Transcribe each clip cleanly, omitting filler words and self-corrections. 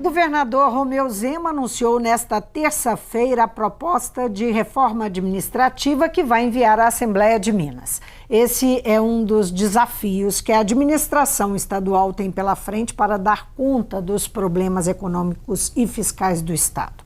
governador Romeu Zema anunciou nesta terça-feira a proposta de reforma administrativa que vai enviar à Assembleia de Minas. Esse é um dos desafios que a administração estadual tem pela frente para dar conta dos problemas econômicos e fiscais do Estado.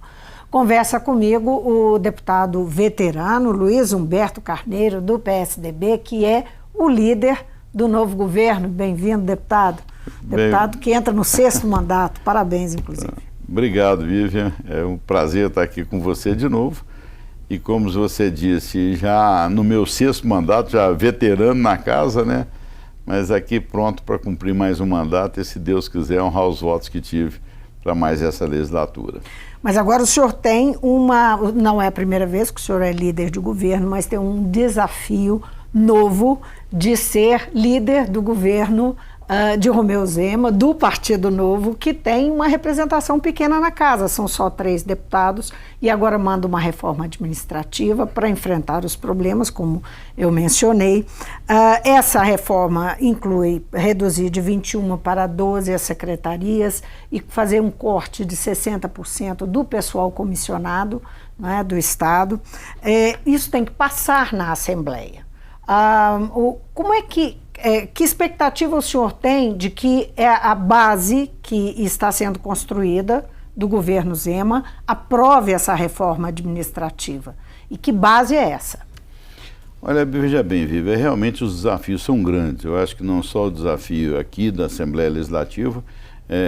Conversa comigo o deputado veterano Luiz Humberto Carneiro, do PSDB, que é o líder do novo governo. Bem-vindo, deputado. Deputado que entra no 6º mandato. Parabéns, inclusive. Obrigado, Vivian. É um prazer estar aqui com você de novo. E como você disse, já no meu 6º mandato, já veterano na casa, né? Mas aqui pronto para cumprir mais um mandato e, se Deus quiser, honrar os votos que tive para mais essa legislatura. Mas agora o senhor tem não é a primeira vez que o senhor é líder de governo, mas tem um desafio novo de ser líder do governo de Romeu Zema, do Partido Novo, que tem uma representação pequena na casa, são só 3 deputados, e agora manda uma reforma administrativa para enfrentar os problemas, como eu mencionei. Essa reforma inclui reduzir de 21 para 12 as secretarias e fazer um corte de 60% do pessoal comissionado, né, do Estado. Isso tem que passar na Assembleia. Como é que expectativa o senhor tem de que a base que está sendo construída do governo Zema aprove essa reforma administrativa? E que base é essa? Olha, veja bem, Viva, realmente os desafios são grandes. Eu acho que não só o desafio aqui da Assembleia Legislativa,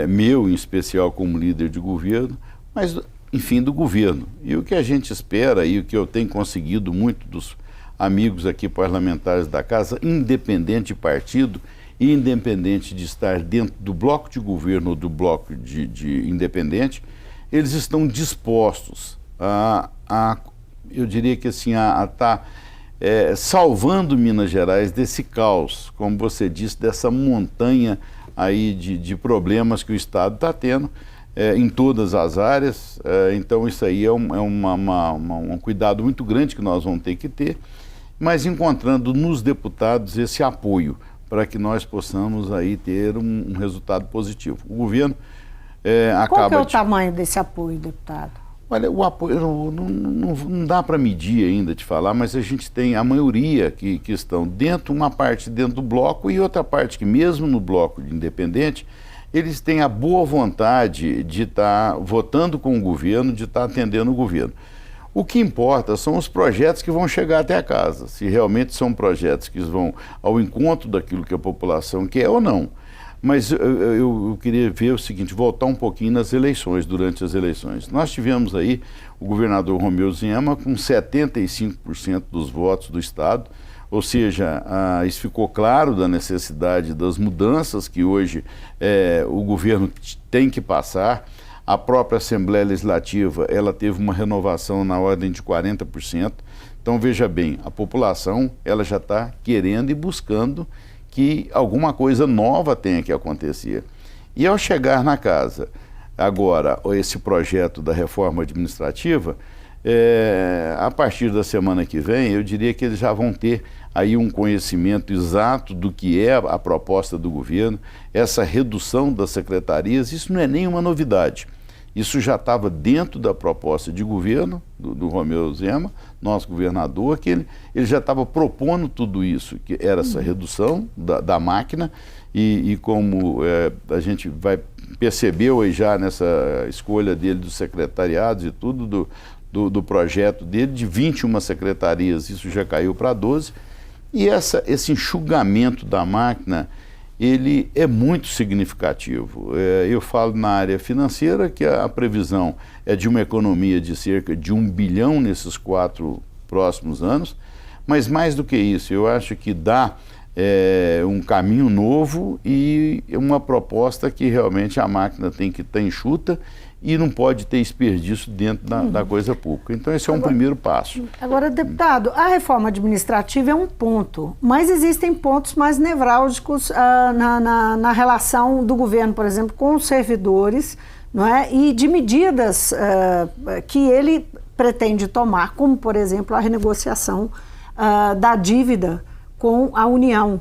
meu em especial como líder de governo, mas, enfim, do governo. E o que a gente espera e o que eu tenho conseguido muito dos amigos aqui parlamentares da casa, independente de partido, independente de estar dentro do bloco de governo ou do bloco de independente, eles estão dispostos eu diria que assim, a estar salvando Minas Gerais desse caos, como você disse, dessa montanha aí de problemas que o Estado está tendo em todas as áreas. Então isso aí é um cuidado muito grande que nós vamos ter que ter, mas encontrando nos deputados esse apoio para que nós possamos aí ter um resultado positivo. O governo Qual que é o tamanho desse apoio, deputado? Olha, o apoio não dá para medir ainda, te falar, mas a gente tem a maioria que estão uma parte dentro do bloco e outra parte que mesmo no bloco de independente, eles têm a boa vontade de estar votando com o governo, de estar atendendo o governo. O que importa são os projetos que vão chegar até a casa, se realmente são projetos que vão ao encontro daquilo que a população quer ou não. Mas eu queria ver o seguinte, voltar um pouquinho nas eleições, durante as eleições. Nós tivemos aí o governador Romeu Zema com 75% dos votos do Estado, ou seja, isso ficou claro da necessidade das mudanças que hoje o governo tem que passar. A própria Assembleia Legislativa, ela teve uma renovação na ordem de 40%. Então, veja bem, a população, ela já está querendo e buscando que alguma coisa nova tenha que acontecer. E ao chegar na casa, agora, esse projeto da reforma administrativa, a partir da semana que vem, eu diria que eles já vão ter aí um conhecimento exato do que é a proposta do governo, essa redução das secretarias. Isso não é nenhuma novidade. Isso já estava dentro da proposta de governo do Romeu Zema, nosso governador, que ele já estava propondo tudo isso, que era essa redução da máquina, e como a gente percebeu aí já nessa escolha dele dos secretariados e tudo, do projeto dele, de 21 secretarias, isso já caiu para 12, e esse enxugamento da máquina, ele é muito significativo. Eu falo na área financeira que a previsão é de uma economia de cerca de 1 bilhão nesses 4 próximos anos, mas mais do que isso, eu acho que dá um caminho novo e uma proposta que realmente a máquina tem que estar enxuta e não pode ter desperdício dentro da coisa pública. Então esse é um primeiro passo. Agora, deputado, a reforma administrativa é um ponto, mas existem pontos mais nevrálgicos na relação do governo, por exemplo, com os servidores, não é? E de medidas que ele pretende tomar, como, por exemplo, a renegociação da dívida com a União.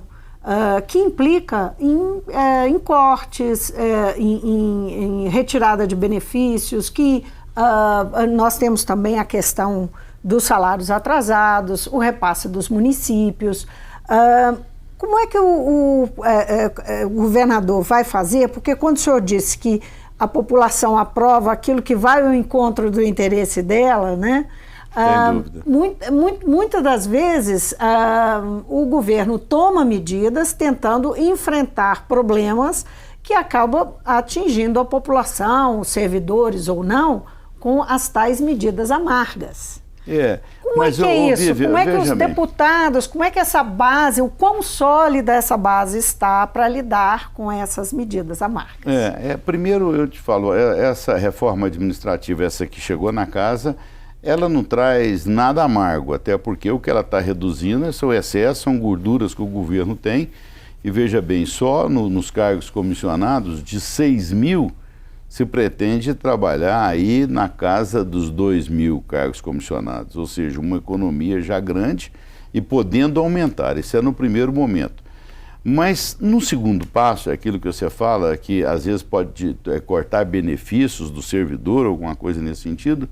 que implica em cortes, em retirada de benefícios, que nós temos também a questão dos salários atrasados, o repasse dos municípios. Como é que o governador vai fazer? Porque quando o senhor disse que a população aprova aquilo que vai ao encontro do interesse dela, né? Sem dúvida. Muitas das vezes o governo toma medidas tentando enfrentar problemas que acabam atingindo a população, os servidores ou não, com as tais medidas amargas. Como é que é isso? Como é que os deputados, como é que essa base, o quão sólida essa base está para lidar com essas medidas amargas? Primeiro eu te falo, essa reforma administrativa, essa que chegou na casa, ela não traz nada amargo, até porque o que ela está reduzindo são excessos, são gorduras que o governo tem. E veja bem, só nos cargos comissionados, de 6 mil, se pretende trabalhar aí na casa dos 2 mil cargos comissionados, ou seja, uma economia já grande e podendo aumentar. Isso é no primeiro momento. Mas no segundo passo, é aquilo que você fala, que às vezes pode cortar benefícios do servidor, alguma coisa nesse sentido.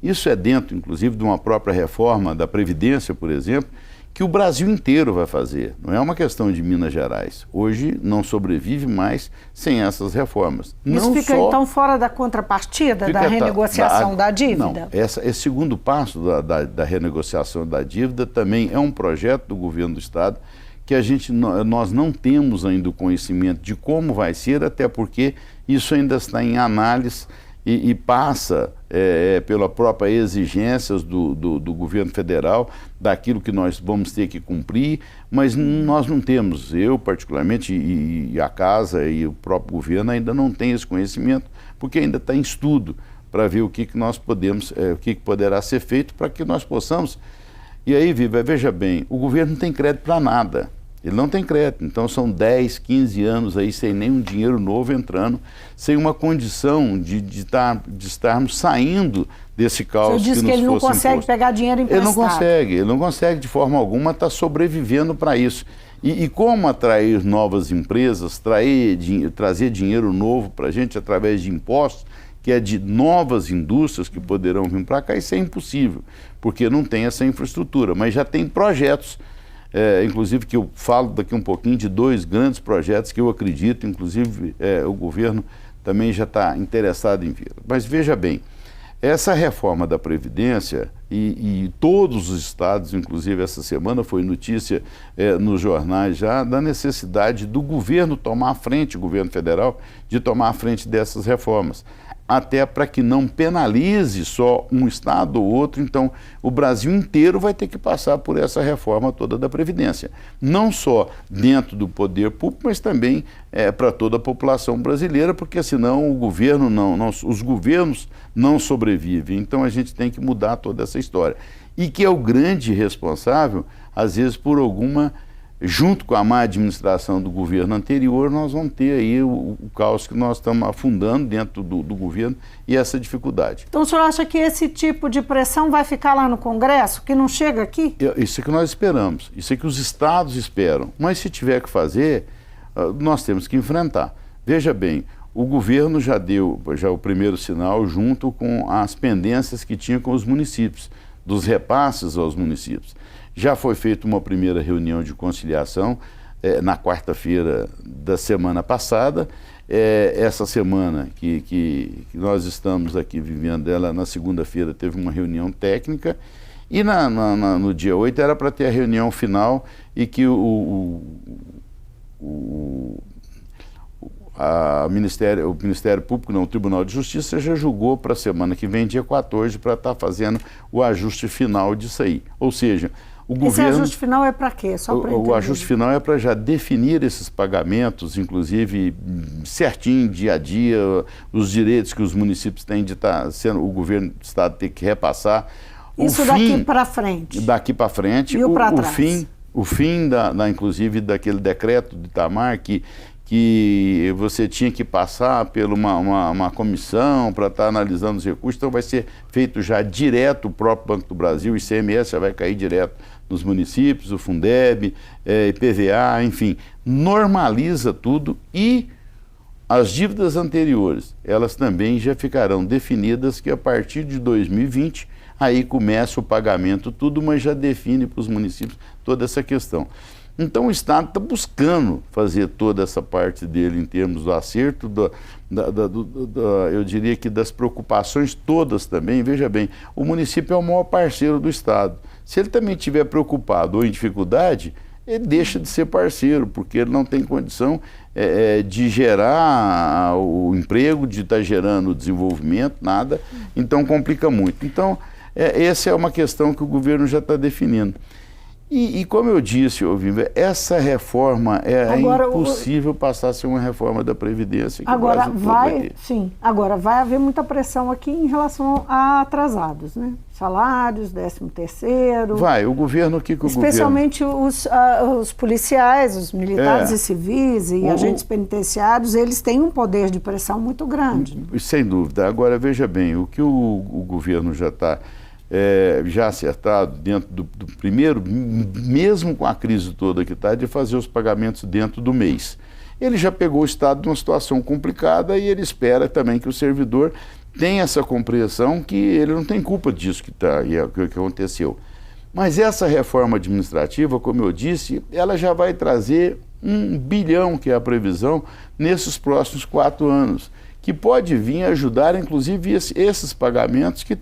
Isso é dentro, inclusive, de uma própria reforma da Previdência, por exemplo, que o Brasil inteiro vai fazer. Não é uma questão de Minas Gerais. Hoje não sobrevive mais sem essas reformas. Isso fica então fora da contrapartida da renegociação da dívida? Não, esse segundo passo da renegociação da dívida também é um projeto do governo do Estado que nós não temos ainda o conhecimento de como vai ser, até porque isso ainda está em análise e passa pela própria exigências do governo federal, daquilo que nós vamos ter que cumprir, mas nós não temos, eu particularmente, e a casa e o próprio governo ainda não tem esse conhecimento, porque ainda está em estudo para ver o que nós podemos, o que poderá ser feito para que nós possamos. E aí, Viva, veja bem, o governo não tem crédito para nada. Ele não tem crédito, então são 10, 15 anos aí sem nenhum dinheiro novo entrando, sem uma condição de estarmos saindo desse caos. Você disse que ele não consegue pegar dinheiro emprestado. Ele não consegue de forma alguma estar sobrevivendo para isso. E como atrair novas empresas, trazer dinheiro novo para a gente através de impostos, que é de novas indústrias que poderão vir para cá, isso é impossível, porque não tem essa infraestrutura, mas já tem projetos. Inclusive que eu falo daqui um pouquinho de 2 grandes projetos que eu acredito, inclusive o governo também já está interessado em vir. Mas veja bem, essa reforma da Previdência e todos os estados, inclusive essa semana foi notícia nos jornais já, da necessidade do governo tomar a frente, o governo federal, de tomar a frente dessas reformas. Até para que não penalize só um estado ou outro, então o Brasil inteiro vai ter que passar por essa reforma toda da Previdência. Não só dentro do poder público, mas também para toda a população brasileira, porque senão os governos não sobrevivem. Então a gente tem que mudar toda essa história. E que é o grande responsável, às vezes, por junto com a má administração do governo anterior, nós vamos ter aí o caos que nós estamos afundando dentro do governo e essa dificuldade. Então o senhor acha que esse tipo de pressão vai ficar lá no Congresso, que não chega aqui? Isso é que nós esperamos, isso é que os estados esperam. Mas se tiver que fazer, nós temos que enfrentar. Veja bem, o governo já deu o primeiro sinal junto com as pendências que tinha com os municípios, dos repasses aos municípios. Já foi feita uma primeira reunião de conciliação na quarta-feira da semana passada. Essa semana que nós estamos aqui vivendo ela, na segunda-feira teve uma reunião técnica e no dia 8 era para ter a reunião final e que o Ministério Público, não, o Tribunal de Justiça já julgou para a semana que vem, dia 14, para estar fazendo o ajuste final disso aí. Ou seja, esse ajuste final é para quê? Só para entender. O ajuste final é para já definir esses pagamentos, inclusive certinho, dia a dia, os direitos que os municípios têm de estar sendo, o governo do estado tem que repassar. Isso daqui para frente. Daqui para frente. E para trás. O fim inclusive, daquele decreto de Itamar que que você tinha que passar por uma comissão para estar analisando os recursos, então vai ser feito já direto o próprio Banco do Brasil, o ICMS já vai cair direto nos municípios, o Fundeb, IPVA, enfim, normaliza tudo e as dívidas anteriores, elas também já ficarão definidas que a partir de 2020, aí começa o pagamento tudo, mas já define para os municípios toda essa questão. Então o Estado está buscando fazer toda essa parte dele em termos do acerto, eu diria que das preocupações todas também. Veja bem, o município é o maior parceiro do Estado. Se ele também estiver preocupado ou em dificuldade, ele deixa de ser parceiro, porque ele não tem condição de gerar o emprego, de estar gerando o desenvolvimento, nada, então complica muito. Então, essa é uma questão que o governo já está definindo. E como eu disse, Ovimba, essa reforma agora, impossível passar a ser uma reforma da Previdência. Que agora vai haver muita pressão aqui em relação a atrasados, né? Salários, 13º. Vai, o governo, especialmente os policiais, os militares e civis e agentes penitenciários, eles têm um poder de pressão muito grande. Sem dúvida. Agora, veja bem, o que o governo já está já acertado dentro do primeiro, mesmo com a crise toda que está, de fazer os pagamentos dentro do mês. Ele já pegou o Estado numa situação complicada e ele espera também que o servidor tenha essa compreensão que ele não tem culpa disso que aconteceu. Mas essa reforma administrativa, como eu disse, ela já vai trazer 1 bilhão, que é a previsão, nesses próximos 4 anos. Que pode vir ajudar, inclusive, esses pagamentos que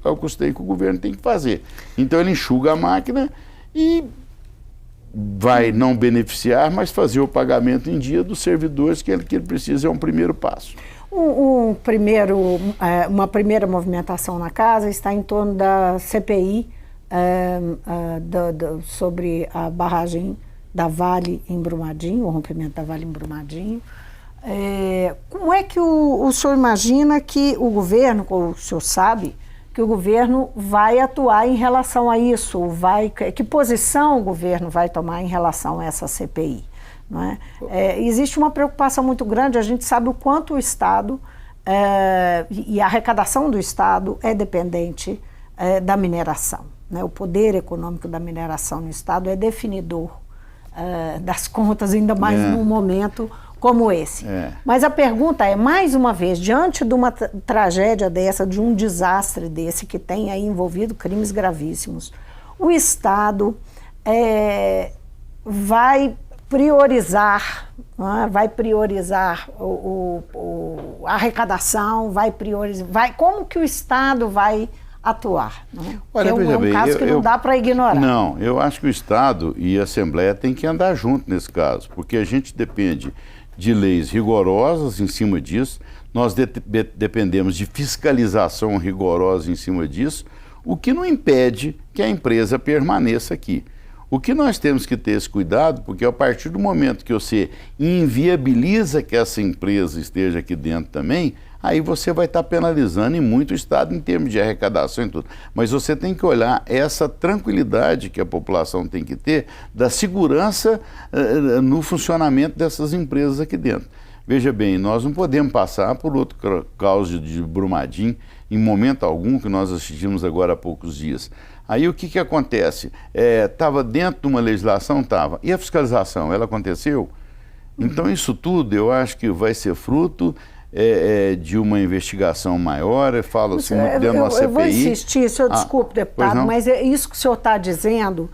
ao custeio que o governo tem que fazer. Então ele enxuga a máquina e vai não beneficiar, mas fazer o pagamento em dia dos servidores que ele precisa, é um primeiro passo. Uma primeira movimentação na casa está em torno da CPI sobre a barragem da Vale em Brumadinho, o rompimento da Vale em Brumadinho. Como é que o senhor imagina que o governo, ou o senhor sabe, que o governo vai atuar em relação a isso? Que posição o governo vai tomar em relação a essa CPI? Não é? Existe uma preocupação muito grande, a gente sabe o quanto o Estado e a arrecadação do Estado é dependente da mineração. Né? O poder econômico da mineração no Estado é definidor das contas, ainda mais num momento como esse. Mas a pergunta é, mais uma vez, diante de uma tragédia dessa, de um desastre desse, que tem aí envolvido crimes gravíssimos, o Estado vai priorizar, a arrecadação, como que o Estado vai atuar? Né? Olha, veja bem, caso que não dá para ignorar. Não, eu acho que o Estado e a Assembleia têm que andar junto nesse caso, porque a gente depende de leis rigorosas em cima disso, nós dependemos de fiscalização rigorosa em cima disso, o que não impede que a empresa permaneça aqui. O que nós temos que ter esse cuidado, porque a partir do momento que você inviabiliza que essa empresa esteja aqui dentro também, aí você vai estar penalizando em muito o Estado em termos de arrecadação e tudo. Mas você tem que olhar essa tranquilidade que a população tem que ter da segurança no funcionamento dessas empresas aqui dentro. Veja bem, nós não podemos passar por outro caso de Brumadinho em momento algum, que nós assistimos agora há poucos dias. Aí o que acontece? Estava dentro de uma legislação? Estava. E a fiscalização? Ela aconteceu? Então isso tudo eu acho que vai ser fruto de uma investigação maior, eu falo assim, dentro de uma CPI. Eu vou insistir, desculpe, deputado, mas é isso que o senhor está dizendo.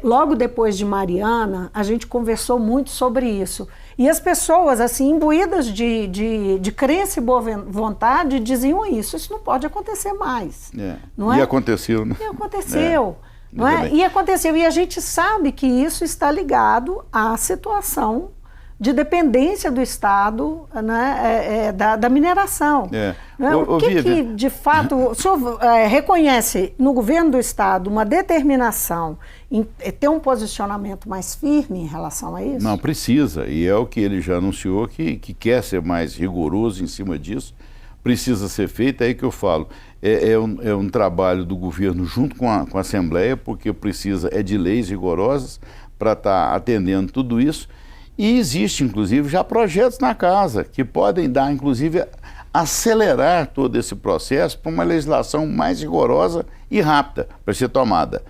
Logo depois de Mariana, a gente conversou muito sobre isso. E as pessoas, assim, imbuídas de crença e boa vontade, diziam isso não pode acontecer mais. Não é? E aconteceu, né? E aconteceu. Não é? E aconteceu. E a gente sabe que isso está ligado à situação de dependência do Estado, né, da mineração. Né? O que, de fato, o senhor reconhece no governo do Estado uma determinação em ter um posicionamento mais firme em relação a isso? Não, precisa, e é o que ele já anunciou, que quer ser mais rigoroso em cima disso, precisa ser feito, é aí que eu falo, é um trabalho do governo junto com a Assembleia, porque precisa de leis rigorosas para estar atendendo tudo isso. E existe, inclusive, já projetos na casa que podem dar, inclusive, acelerar todo esse processo para uma legislação mais rigorosa e rápida para ser tomada.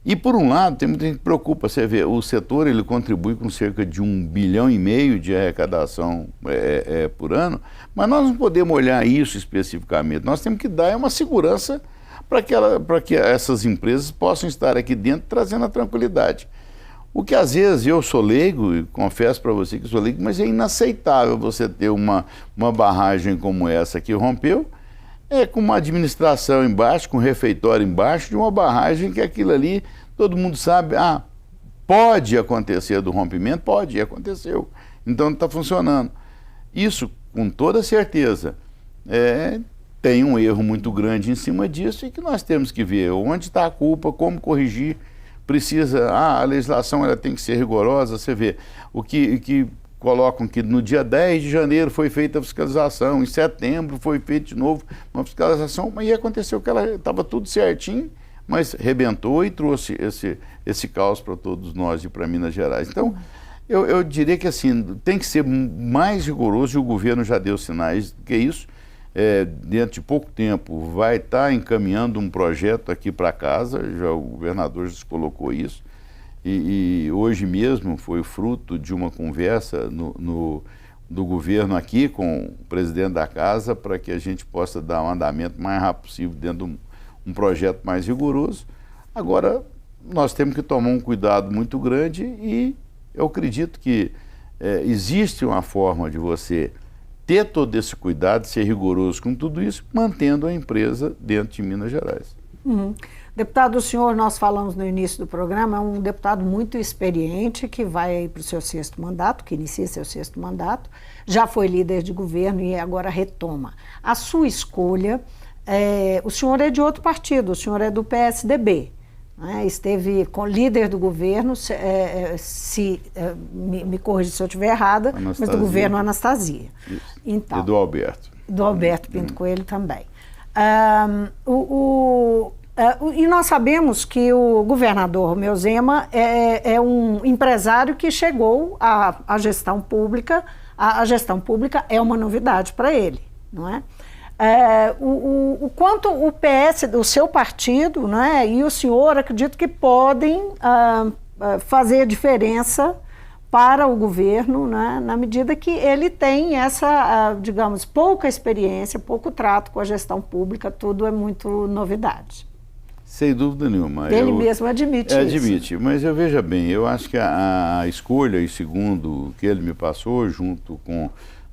E, por um lado, tem muita gente que preocupa. Você vê, o setor ele contribui com cerca de 1,5 bilhão de arrecadação por ano, mas nós não podemos olhar isso especificamente. Nós temos que dar uma segurança para que essas empresas possam estar aqui dentro trazendo a tranquilidade. O que às vezes eu sou leigo, e confesso para você que sou leigo, mas é inaceitável você ter uma barragem como essa que rompeu, com uma administração embaixo, com um refeitório embaixo, de uma barragem que aquilo ali, todo mundo sabe, pode acontecer do rompimento, pode, e aconteceu. Então não está funcionando. Isso, com toda certeza, tem um erro muito grande em cima disso e que nós temos que ver onde está a culpa, como corrigir. Precisa, a legislação ela tem que ser rigorosa, você vê, o que colocam que no dia 10 de janeiro foi feita a fiscalização, em setembro foi feita de novo uma fiscalização, mas aí aconteceu que ela estava tudo certinho, mas rebentou e trouxe esse caos para todos nós e para Minas Gerais. Então, eu diria que assim, tem que ser mais rigoroso e o governo já deu sinais que isso. Dentro de pouco tempo vai estar encaminhando um projeto aqui para casa, o governador já colocou isso, e hoje mesmo foi fruto de uma conversa do governo aqui com o presidente da casa para que a gente possa dar um andamento mais rápido possível dentro de um projeto mais rigoroso. Agora, nós temos que tomar um cuidado muito grande e eu acredito que existe uma forma de você ter todo esse cuidado, ser rigoroso com tudo isso, mantendo a empresa dentro de Minas Gerais. Deputado, o senhor, nós falamos no início do programa, é um deputado muito experiente que vai para o seu 6º mandato, que inicia seu 6º mandato, já foi líder de governo e agora retoma. A sua escolha, o senhor é de outro partido, o senhor é do PSDB. Esteve com líder do governo, me corrija se eu estiver errada, mas do governo Anastasia. Então, e do Alberto. Do Alberto Pinto Coelho também. E nós sabemos que o governador Romeu Zema é um empresário que chegou à gestão pública. A gestão pública é uma novidade para ele, não é? O quanto o PS, o seu partido, né, e o senhor, acredito que podem fazer diferença para o governo, né, na medida que ele tem essa, digamos, pouca experiência, pouco trato com a gestão pública, tudo é muito novidade. Sem dúvida nenhuma. Ele mesmo admite isso. Admite, mas eu veja bem, eu acho que a escolha, e segundo o que ele me passou, junto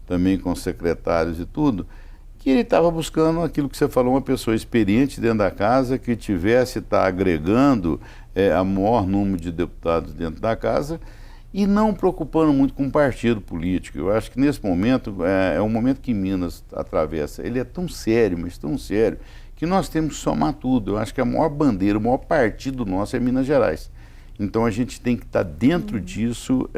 também com os secretários e tudo, que ele estava buscando aquilo que você falou, uma pessoa experiente dentro da casa, que tivesse agregando a maior número de deputados dentro da casa e não preocupando muito com o partido político. Eu acho que nesse momento, é um momento que Minas atravessa, ele é tão sério, mas tão sério, que nós temos que somar tudo. Eu acho que a maior bandeira, o maior partido nosso é Minas Gerais. Então a gente tem que estar dentro disso,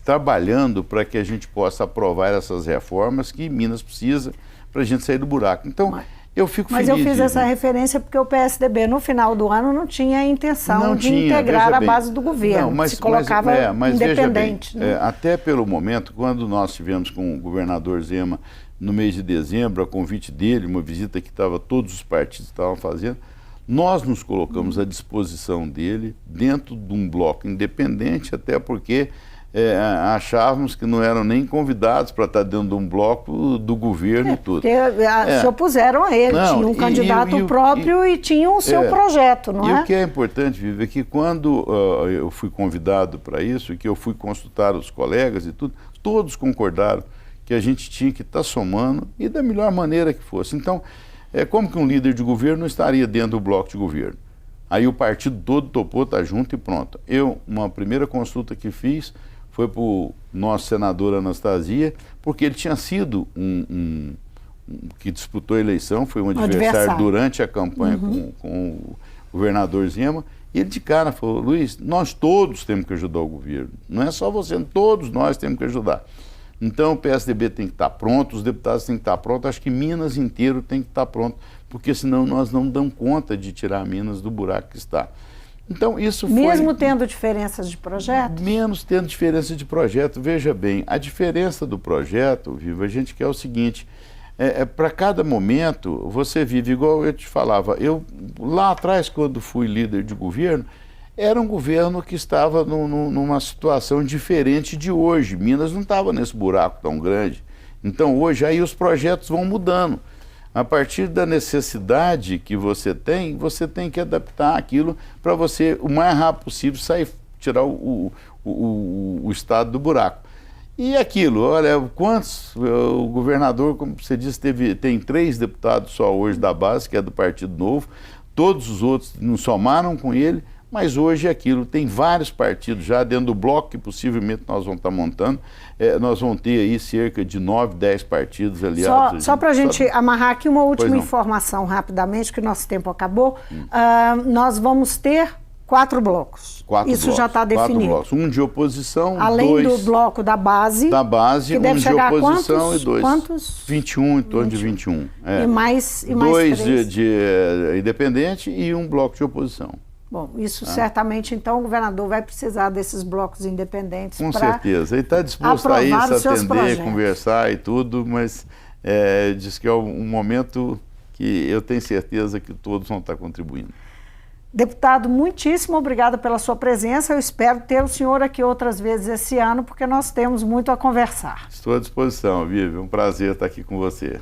trabalhando para que a gente possa aprovar essas reformas que Minas precisa para a gente sair do buraco. Então, eu fico feliz. Mas eu fiz essa referência porque o PSDB, no final do ano, não tinha a intenção de integrar a base do governo. Não, se colocava independente. Veja bem, até pelo momento, quando nós tivemos com o governador Zema, no mês de dezembro, a convite dele, uma visita que todos os partidos estavam fazendo, nós nos colocamos à disposição dele dentro de um bloco independente, até porque achávamos que não eram nem convidados para estar dentro de um bloco do governo e tudo. Se opuseram a ele, tinha um candidato próprio e tinha o seu projeto, não é? E o que é importante, Vivi, é que quando eu fui convidado para isso, que eu fui consultar os colegas e tudo, todos concordaram que a gente tinha que estar somando e da melhor maneira que fosse. Então, como que um líder de governo não estaria dentro do bloco de governo? Aí o partido todo topou, tá junto e pronto. Uma primeira consulta que fiz foi para o nosso senador Anastasia, porque ele tinha sido que disputou a eleição, foi um adversário durante a campanha com o governador Zema, e ele de cara falou: Luiz, nós todos temos que ajudar o governo, não é só você, todos nós temos que ajudar. Então o PSDB tem que estar pronto, os deputados têm que estar prontos, acho que Minas inteiro tem que estar pronto, porque senão nós não damos conta de tirar Minas do buraco que está. Então, isso foi... Mesmo tendo diferenças de projeto? Menos tendo diferença de projeto. Veja bem, a diferença do projeto, Viva, a gente quer o seguinte, para cada momento, você vive, igual eu te falava, eu lá atrás, quando fui líder de governo, era um governo que estava numa situação diferente de hoje. Minas não estava nesse buraco tão grande. Então, hoje, aí os projetos vão mudando. A partir da necessidade que você tem que adaptar aquilo para você, o mais rápido possível, tirar o estado do buraco. E aquilo, olha, o governador, como você disse, tem 3 deputados só hoje da base, que é do Partido Novo, todos os outros não somaram com ele, mas hoje aquilo, tem vários partidos já dentro do bloco que possivelmente nós vamos estar montando, nós vamos ter aí cerca de 9, 10 partidos aliados. Só para a gente amarrar aqui uma última informação rapidamente, que nosso tempo acabou, nós vamos ter 4 blocos. Isso já está definido. 4 blocos, um de oposição, além do bloco da base, que um de oposição e 2. Quantos? 21, em torno de 21. E mais 2 3? de independente e um bloco de oposição. Bom, isso certamente, então, o governador vai precisar desses blocos independentes para com certeza. Ele está disposto a isso, atender, conversar e tudo, mas diz que é um momento que eu tenho certeza que todos vão estar contribuindo. Deputado, muitíssimo obrigada pela sua presença. Eu espero ter o senhor aqui outras vezes esse ano, porque nós temos muito a conversar. Estou à disposição, Vivi. Um prazer estar aqui com você.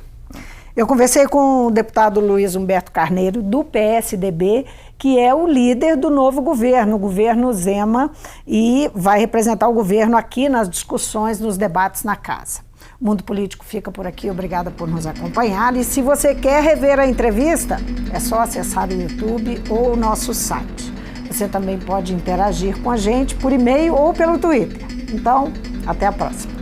Eu conversei com o deputado Luiz Humberto Carneiro, do PSDB, que é o líder do novo governo, o governo Zema, e vai representar o governo aqui nas discussões, nos debates na casa. O Mundo Político fica por aqui, obrigada por nos acompanhar. E se você quer rever a entrevista, é só acessar o YouTube ou o nosso site. Você também pode interagir com a gente por e-mail ou pelo Twitter. Então, até a próxima.